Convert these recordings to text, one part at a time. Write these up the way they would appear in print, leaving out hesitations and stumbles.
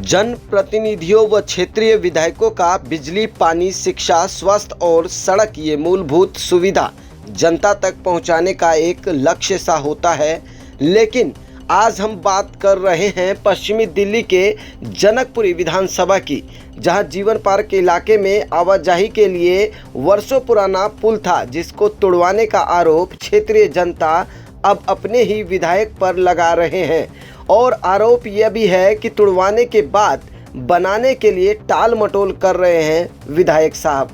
जनप्रतिनिधियों व क्षेत्रीय विधायकों का बिजली, पानी, शिक्षा, स्वास्थ्य और सड़क ये मूलभूत सुविधा जनता तक पहुंचाने का एक लक्ष्य सा होता है। लेकिन आज हम बात कर रहे हैं पश्चिमी दिल्ली के जनकपुरी विधानसभा की, जहां जीवन पार्क इलाके में आवाजाही के लिए वर्षों पुराना पुल था, जिसको तोड़वाने का आरोप क्षेत्रीय जनता अब अपने ही विधायक पर लगा रहे हैं। और आरोप यह भी है कि तुड़वाने के बाद बनाने के लिए टाल मटोल कर रहे हैं विधायक साहब।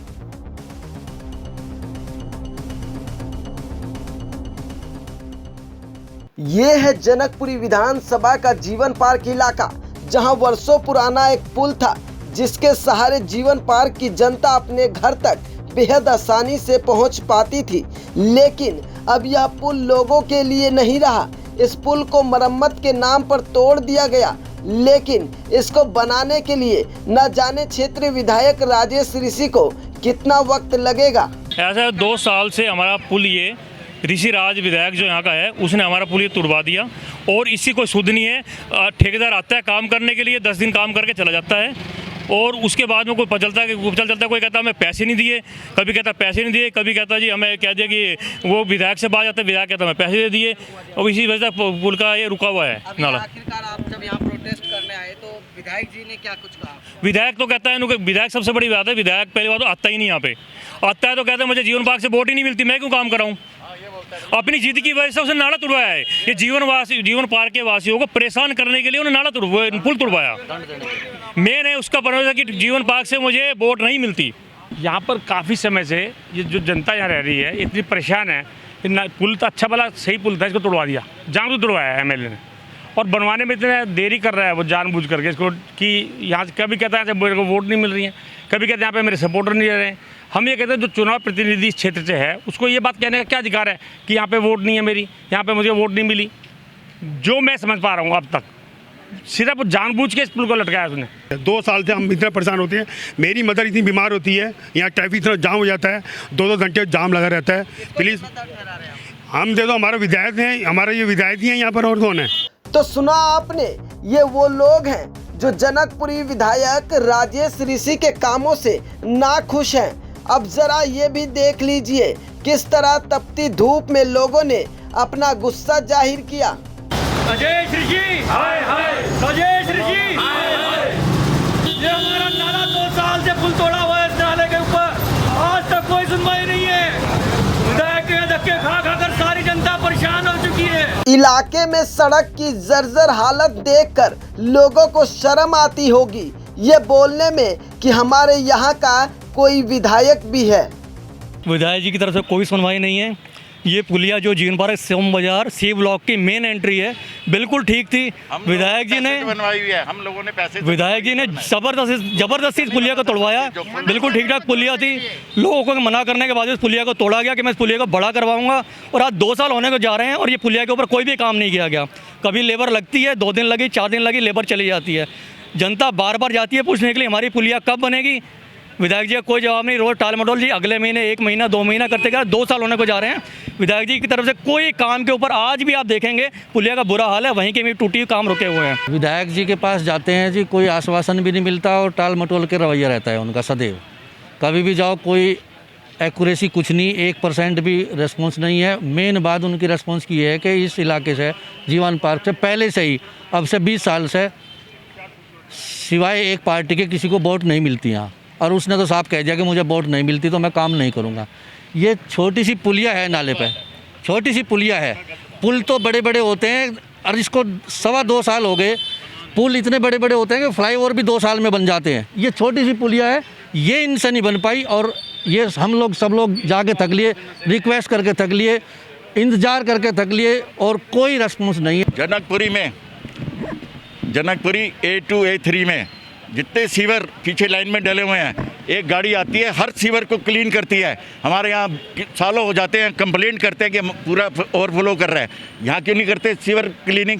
ये है जनकपुरी विधानसभा का जीवन पार्क इलाका, जहां वर्षों पुराना एक पुल था, जिसके सहारे जीवन पार्क की जनता अपने घर तक बेहद आसानी से पहुंच पाती थी। लेकिन अब यह पुल लोगों के लिए नहीं रहा। इस पुल को मरम्मत के नाम पर तोड़ दिया गया, लेकिन इसको बनाने के लिए न जाने क्षेत्रीय विधायक राजेश ऋषि को कितना वक्त लगेगा। ऐसा 2 साल से हमारा पुल ये ऋषि राज विधायक जो यहाँ का है, उसने हमारा पुल ये तुड़वा दिया और इसी को शुद्ध नहीं है। ठेकेदार आता है काम करने के लिए, 10 दिन काम करके चला जाता है और उसके बाद में कोई पता चलता है कोई कहता हमें पैसे नहीं दिए, कभी कहता पैसे नहीं दिए, कभी कहता जी हमें कह दिया कि वो विधायक से बात जाता है, विधायक कहता हमें पैसे दे दिए और इसी वजह से पुल का ये रुका हुआ है नाला। आखिरकार आप जब यहाँ प्रोटेस्ट करने आए तो विधायक जी ने क्या कुछ कहा? विधायक तो कहता है, विधायक सबसे बड़ी बात है, विधायक पहली बात तो आता ही नहीं यहाँ पे। आता है तो कहता है मुझे जीवन पार्क से वोट ही नहीं मिलती, मैं क्यों काम कराऊँ। अपनी जिद की वजह से उसने नाला तुड़वाया है। ये जीवन पार्क के वासियों को परेशान करने के लिए उन्होंने पुल तुड़वाया। मेन है उसका भरोसा कि जीवन पार्क से मुझे वोट नहीं मिलती। यहाँ पर काफ़ी समय से ये जो जनता यहाँ रह रही है इतनी परेशान है। पुल तो अच्छा भला सही पुल था, इसको तुड़वा दिया, जानबूझ तुड़वाया है एमएलए ने। और बनवाने में इतने देरी कर रहा है वो जानबूझ करके इसको, कि यहाँ कभी कहता है मेरे को वोट नहीं मिल रही है, कभी कहते हैं यहाँ पे मेरे सपोर्टर नहीं रह रहे हैं। हम ये कहते हैं जो चुनाव प्रतिनिधि इस क्षेत्र से है उसको ये बात कहने का क्या अधिकार है कि यहाँ पे वोट नहीं है मेरी, यहाँ पे मुझे वोट नहीं मिली। जो मैं समझ पा रहा हूँ अब तक सिर्फ जानबूझ के इस पुल को लटकाया उसने। 2 साल से हम इतना परेशान होते हैं। मेरी मदर इतनी बीमार होती है, यहाँ ट्रैफिक इतना जाम हो जाता है, 2-2 घंटे जाम लगा रहता है। प्लीज़ हम दे दो, हमारे विधायक हैं, हमारे ये विधायक ही हैं यहाँ पर, और कौन है। तो सुना आपने, ये वो लोग हैं जो जनकपुरी विधायक राजेश ऋषि के कामों से नाखुश हैं। अब जरा ये भी देख लीजिए किस तरह तपती धूप में लोगों ने अपना गुस्सा जाहिर किया। राजेश ऋषि हाय हाय, राजेश ऋषि हाय हाय। ये हमारा नाला 2 साल से पुल तोड़ा हुआ है, इस नाले के ऊपर आज तक कोई सुनवाई नहीं है। विधायक के धक्के खा कर सारी जनता परेशान हो चुकी है। इलाके में सड़क की जर्जर हालत देखकर लोगों को शर्म आती होगी ये बोलने में कि हमारे यहाँ का कोई विधायक भी है। विधायक जी की तरफ से कोई सुनवाई नहीं है। ये पुलिया जो जीवन पार्क सोम बाजार सी ब्लॉक की मेन एंट्री है, बिल्कुल ठीक थी। विधायक जी ने बनवाई हुई है, हम लोगों ने पैसे, विधायक जी ने जबरदस्ती इस पुलिया को तोड़वाया। बिल्कुल ठीक ठाक पुलिया थी, लोगों को मना करने के बाद इस पुलिया को तोड़ा गया कि मैं इस पुलिया को बड़ा करवाऊंगा। और आज 2 साल होने को जा रहे हैं और ये पुलिया के ऊपर कोई भी काम नहीं किया गया। कभी लेबर लगती है, 2 दिन लगी, 4 दिन लगी, लेबर चली जाती है। जनता बार बार जाती है पूछने के लिए हमारी पुलिया कब बनेगी। विधायक जी का कोई जवाब नहीं, रोज टाल मटोल जी, अगले महीने 1 महीना 2 महीना करते गए, 2 साल होने को जा रहे हैं। विधायक जी की तरफ से कोई काम के ऊपर आज भी आप देखेंगे पुलिया का बुरा हाल है, वहीं के भी टूटी काम रुके हुए हैं। विधायक जी के पास जाते हैं जी, कोई आश्वासन भी नहीं मिलता और टाल मटोल के रवैया रहता है उनका सदैव। कभी भी जाओ कोई एक्यूरेसी कुछ नहीं, 1% भी रेस्पॉन्स नहीं है। मेन बात उनकी रेस्पॉन्स की है कि इस इलाके से जीवन पार्क से पहले से ही अब से 20 साल से सिवाय एक पार्टी के किसी को वोट नहीं मिलती यहाँ। और उसने तो साफ कह दिया कि मुझे वोट नहीं मिलती तो मैं काम नहीं करूँगा। ये छोटी सी पुलिया है नाले पे, छोटी सी पुलिया है। पुल तो बड़े बड़े होते हैं और इसको 2.25 साल हो गए। पुल इतने बड़े बड़े होते हैं कि फ्लाईओवर भी 2 साल में बन जाते हैं। ये छोटी सी पुलिया है, ये इनसे नहीं बन पाई और ये हम लोग सब लोग जाके थक लिए, रिक्वेस्ट करके थक लिए, इंतज़ार करके थक लिए और कोई रिस्पॉन्स नहीं है। जनकपुरी A2 A3 में जितने सीवर पीछे लाइन में डले हुए हैं, एक गाड़ी आती है हर सीवर को क्लीन करती है। हमारे यहाँ सालों हो जाते हैं, कंप्लेंट करते हैं कि पूरा ओवरफ्लो कर रहा है। यहाँ क्यों नहीं करते सीवर क्लीनिंग?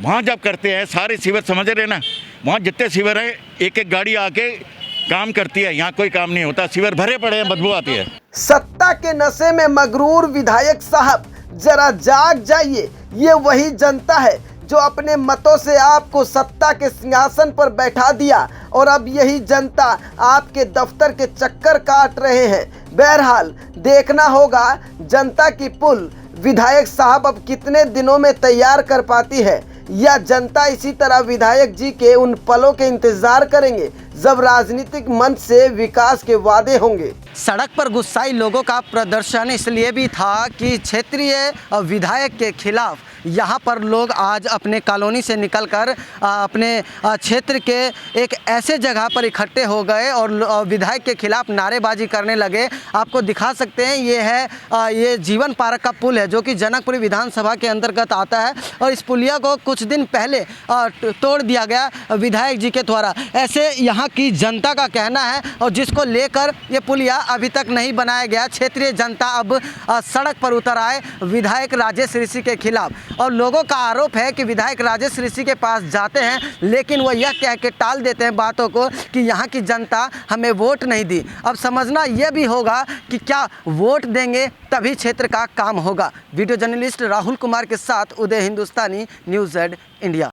वहाँ जब करते हैं सारे सीवर, समझ रहे ना, वहाँ जितने सीवर हैं एक एक गाड़ी आके काम करती है। यहाँ कोई काम नहीं होता, सीवर भरे पड़े हैं, बदबू आती है। सत्ता के नशे में मगरूर विधायक साहब, जरा जाग जाइए। ये वही जनता है जो अपने मतों से आपको सत्ता के सिंहासन पर बैठा दिया और अब यही जनता आपके दफ्तर के चक्कर काट रहे हैं। बहरहाल देखना होगा जनता की पुल विधायक साहब अब कितने दिनों में तैयार कर पाती है, या जनता इसी तरह विधायक जी के उन पलों के इंतजार करेंगे जब राजनीतिक मंच से विकास के वादे होंगे। सड़क पर गुस्साई लोगों का प्रदर्शन इसलिए भी था कि क्षेत्रीय विधायक के खिलाफ यहाँ पर लोग आज अपने कॉलोनी से निकलकर अपने क्षेत्र के एक ऐसे जगह पर इकट्ठे हो गए और विधायक के खिलाफ नारेबाजी करने लगे। आपको दिखा सकते हैं ये है ये जीवन पार्क का पुल है जो कि जनकपुरी विधानसभा के अंतर्गत आता है और इस पुलिया को कुछ दिन पहले तोड़ दिया गया विधायक जी के द्वारा, ऐसे यहाँ की जनता का कहना है। और जिसको लेकर ये पुलिया अभी तक नहीं बनाया गया। क्षेत्रीय जनता अब सड़क पर उतर आए विधायक राजेश ऋषि के खिलाफ और लोगों का आरोप है कि विधायक राजेश ऋषि के पास जाते हैं लेकिन वो यह कह के टाल देते हैं बातों को कि यहाँ की जनता हमें वोट नहीं दी। अब समझना यह भी होगा कि क्या वोट देंगे तभी क्षेत्र का काम होगा। वीडियो जर्नलिस्ट राहुल कुमार के साथ उदय हिंदुस्तानी, न्यूज़ Z इंडिया।